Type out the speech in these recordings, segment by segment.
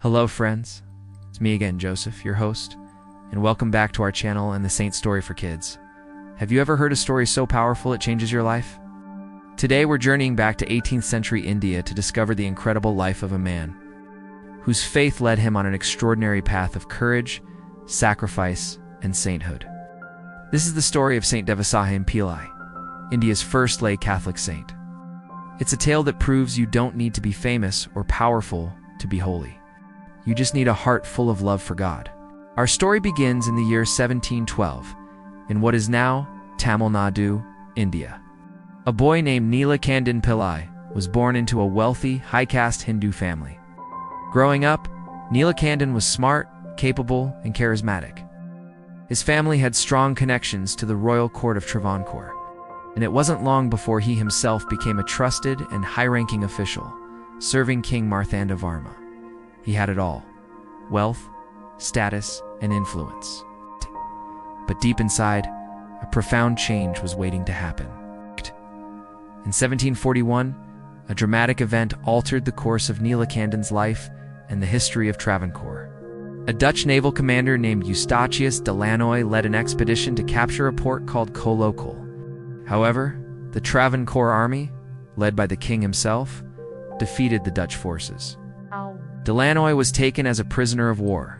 Hello friends, it's me again, Joseph, your host, and welcome back to our channel and the Saint Story for Kids. Have you ever heard a story so powerful it changes your life? Today we're journeying back to 18th century India to discover the incredible life of a man whose faith led him on an extraordinary path of courage, sacrifice, and sainthood. This is the story of Saint Devasahayam Pillai, India's first lay Catholic saint. It's a tale that proves you don't need to be famous or powerful to be holy. You just need a heart full of love for God. Our story begins in the year 1712, in what is now Tamil Nadu, India. A boy named Neelakandan Pillai was born into a wealthy, high-caste Hindu family. Growing up, Neelakandan was smart, capable, and charismatic. His family had strong connections to the royal court of Travancore, and it wasn't long before he himself became a trusted and high-ranking official, serving King Marthandavarma. He had it all: wealth, status, and influence. But deep inside, a profound change was waiting to happen. In 1741, a dramatic event altered the course of Neelakandan's life and the history of Travancore. A Dutch naval commander named Eustachius de Lannoy led an expedition to capture a port called Colloquial. However, the Travancore army, led by the king himself, defeated the Dutch forces. De Lannoy was taken as a prisoner of war.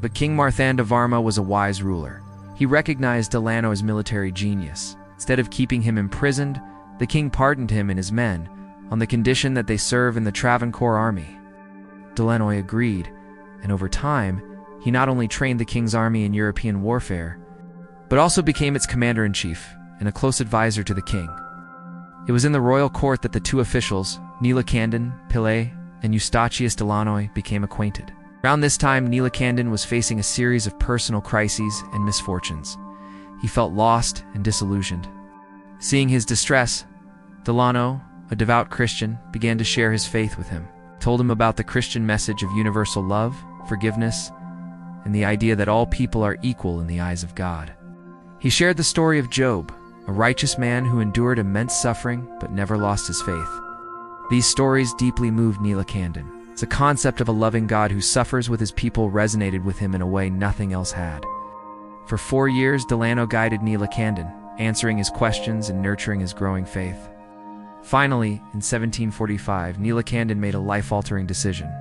But King Marthandavarma was a wise ruler. He recognized de Lannoy's military genius. Instead of keeping him imprisoned, the king pardoned him and his men on the condition that they serve in the Travancore army. De Lannoy agreed, and over time, he not only trained the king's army in European warfare, but also became its commander-in-chief and a close advisor to the king. It was in the royal court that the two officials, Neelakandan Pillai and Eustachius de Lannoy, became acquainted. Around this time, Neelakandan was facing a series of personal crises and misfortunes. He felt lost and disillusioned. Seeing his distress, de Lannoy, a devout Christian, began to share his faith with him, told him about the Christian message of universal love, forgiveness, and the idea that all people are equal in the eyes of God. He shared the story of Job, a righteous man who endured immense suffering but never lost his faith. These stories deeply moved Neelakandan. The concept of a loving God who suffers with his people resonated with him in a way nothing else had. For 4 years, de Lannoy guided Neelakandan, answering his questions and nurturing his growing faith. Finally, in 1745, Neelakandan made a life-altering decision.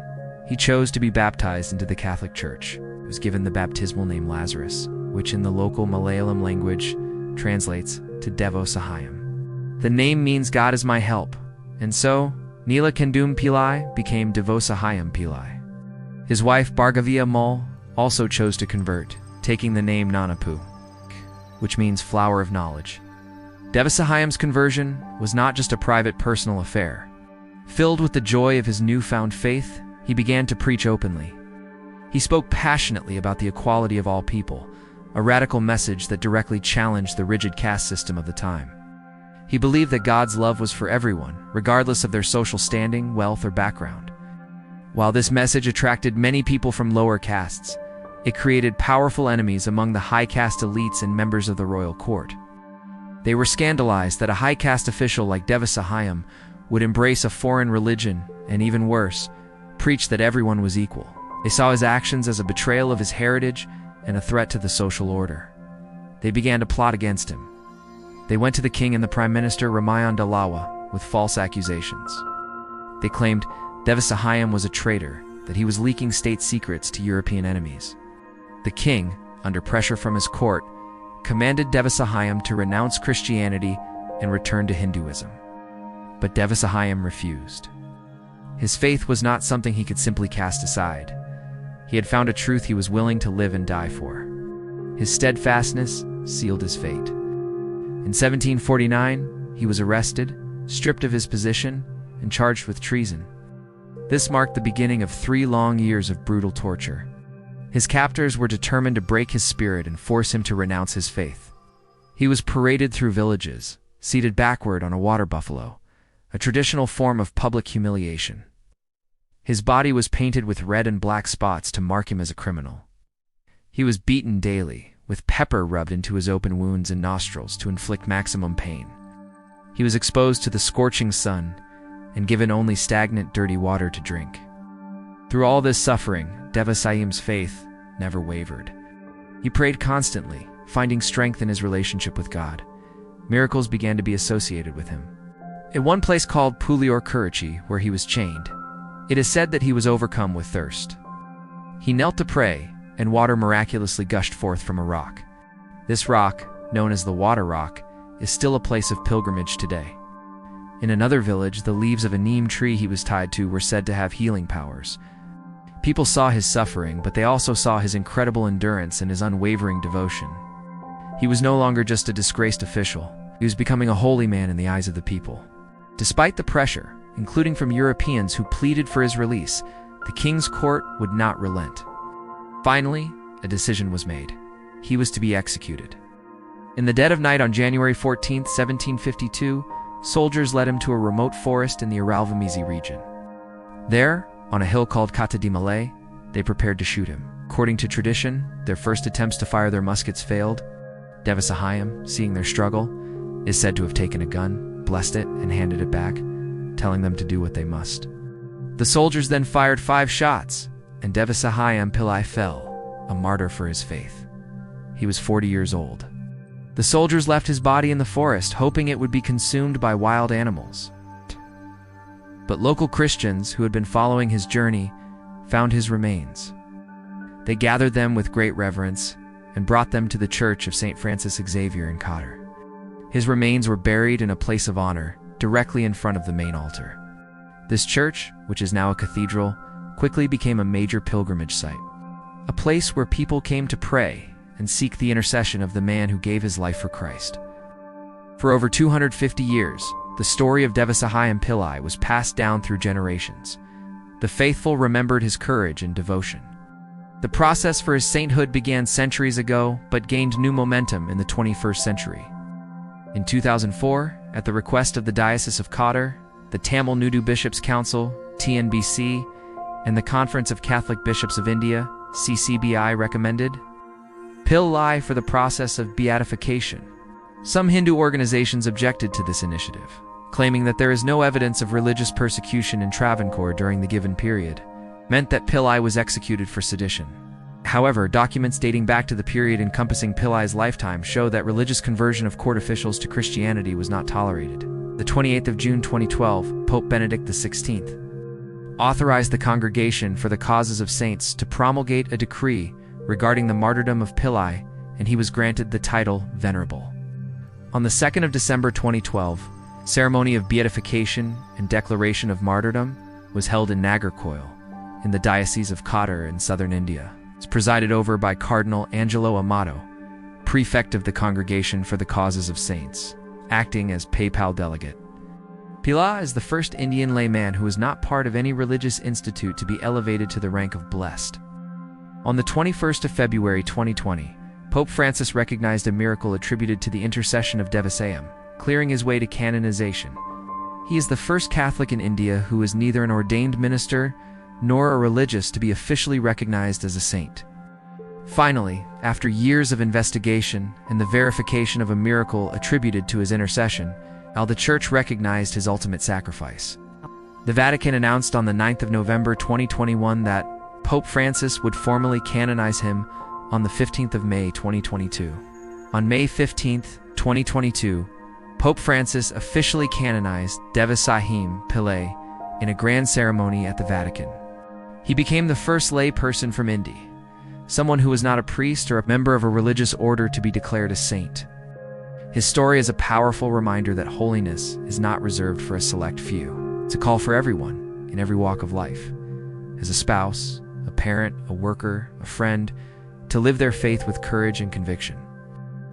He chose to be baptized into the Catholic Church. He was given the baptismal name Lazarus, which in the local Malayalam language translates to Devasahayam. The name means God is my help, and so Neelakandan Pillai became Devasahayam Pillai. His wife Bhargavi Ammal also chose to convert, taking the name Nanapu, which means flower of knowledge. Devasahayam's conversion was not just a private personal affair. Filled with the joy of his newfound faith, he began to preach openly. He spoke passionately about the equality of all people, a radical message that directly challenged the rigid caste system of the time. He believed that God's love was for everyone, regardless of their social standing, wealth, or background. While this message attracted many people from lower castes, it created powerful enemies among the high caste elites and members of the royal court. They were scandalized that a high caste official like Devasahayam would embrace a foreign religion and, even worse, preach that everyone was equal. They saw his actions as a betrayal of his heritage and a threat to the social order. They began to plot against him. They went to the king and the prime minister Ramayan Dalawa with false accusations. They claimed Devasahayam was a traitor, that he was leaking state secrets to European enemies. The king, under pressure from his court, commanded Devasahayam to renounce Christianity and return to Hinduism. But Devasahayam refused. His faith was not something he could simply cast aside. He had found a truth he was willing to live and die for. His steadfastness sealed his fate. In 1749, he was arrested, stripped of his position, and charged with treason. This marked the beginning of 3 long years of brutal torture. His captors were determined to break his spirit and force him to renounce his faith. He was paraded through villages, seated backward on a water buffalo, a traditional form of public humiliation. His body was painted with red and black spots to mark him as a criminal. He was beaten daily, with pepper rubbed into his open wounds and nostrils to inflict maximum pain. He was exposed to the scorching sun and given only stagnant, dirty water to drink. Through all this suffering, Devasahayam's faith never wavered. He prayed constantly, finding strength in his relationship with God. Miracles began to be associated with him. In one place called Pulior Kurichi, where he was chained, it is said that he was overcome with thirst. He knelt to pray, and water miraculously gushed forth from a rock. This rock, known as the Water Rock, is still a place of pilgrimage today. In another village, the leaves of a neem tree he was tied to were said to have healing powers. People saw his suffering, but they also saw his incredible endurance and his unwavering devotion. He was no longer just a disgraced official. He was becoming a holy man in the eyes of the people. Despite the pressure, including from Europeans who pleaded for his release, the king's court would not relent. Finally, a decision was made. He was to be executed. In the dead of night on January 14, 1752, soldiers led him to a remote forest in the Aralvamizi region. There, on a hill called Kata di Malay, they prepared to shoot him. According to tradition, their first attempts to fire their muskets failed. Devasahayam, seeing their struggle, is said to have taken a gun, blessed it, and handed it back, telling them to do what they must. The soldiers then fired 5 shots, and Devasahayam Pillai fell, a martyr for his faith. He was 40 years old. The soldiers left his body in the forest, hoping it would be consumed by wild animals. But local Christians who had been following his journey found his remains. They gathered them with great reverence and brought them to the church of St. Francis Xavier in Qatar. His remains were buried in a place of honor directly in front of the main altar. This church, which is now a cathedral, quickly became a major pilgrimage site, a place where people came to pray and seek the intercession of the man who gave his life for Christ. For over 250 years, the story of Devasahayam Pillai was passed down through generations. The faithful remembered his courage and devotion. The process for his sainthood began centuries ago, but gained new momentum in the 21st century. In 2004, at the request of the Diocese of Qatar, the Tamil Nadu Bishops' Council, TNBC, and the Conference of Catholic Bishops of India, CCBI, recommended Pillai for the process of beatification. Some Hindu organizations objected to this initiative, claiming that there is no evidence of religious persecution in Travancore during the given period, meant that Pillai was executed for sedition. However, documents dating back to the period encompassing Pillai's lifetime show that religious conversion of court officials to Christianity was not tolerated. The 28th of June 2012, Pope Benedict XVI authorized the Congregation for the Causes of Saints to promulgate a decree regarding the martyrdom of Pillai, and he was granted the title Venerable. On the 2nd of December 2012, ceremony of beatification and declaration of martyrdom was held in Nagercoil, in the Diocese of Qatar in southern India. It's presided over by Cardinal Angelo Amato, prefect of the Congregation for the Causes of Saints, acting as papal delegate. Pillai is the first Indian layman who is not part of any religious institute to be elevated to the rank of blessed. On the 21st of February 2020, Pope Francis recognized a miracle attributed to the intercession of Devasahayam, clearing his way to canonization. He is the first Catholic in India who is neither an ordained minister nor a religious to be officially recognized as a saint. Finally, after years of investigation and the verification of a miracle attributed to his intercession, the Church recognized his ultimate sacrifice. The Vatican announced on the 9th of November 2021 that Pope Francis would formally canonize him on the 15th of May 2022. On May 15, 2022, Pope Francis officially canonized Devasahayam Pillai in a grand ceremony at the Vatican. He became the first lay person from India, someone who was not a priest or a member of a religious order to be declared a saint. His story is a powerful reminder that holiness is not reserved for a select few. It's a call for everyone, in every walk of life, as a spouse, a parent, a worker, a friend, to live their faith with courage and conviction.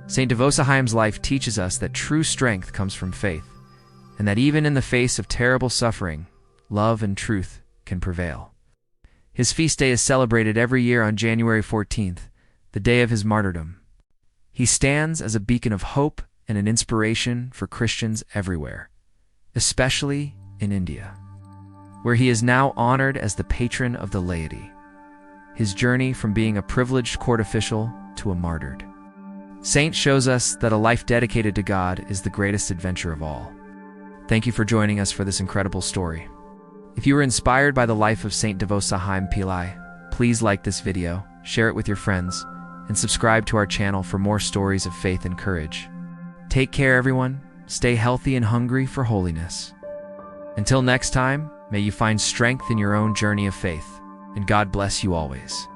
Saint Devasahayam's life teaches us that true strength comes from faith, and that even in the face of terrible suffering, love and truth can prevail. His feast day is celebrated every year on January 14th, the day of his martyrdom. He stands as a beacon of hope and an inspiration for Christians everywhere, especially in India, where he is now honored as the patron of the laity. His journey from being a privileged court official to a martyred saint shows us that a life dedicated to God is the greatest adventure of all. Thank you for joining us for this incredible story. If you were inspired by the life of Saint Devasahayam Pillai, please like this video, share it with your friends, and subscribe to our channel for more stories of faith and courage. Take care, everyone. Stay healthy and hungry for holiness. Until next time, may you find strength in your own journey of faith, and God bless you always.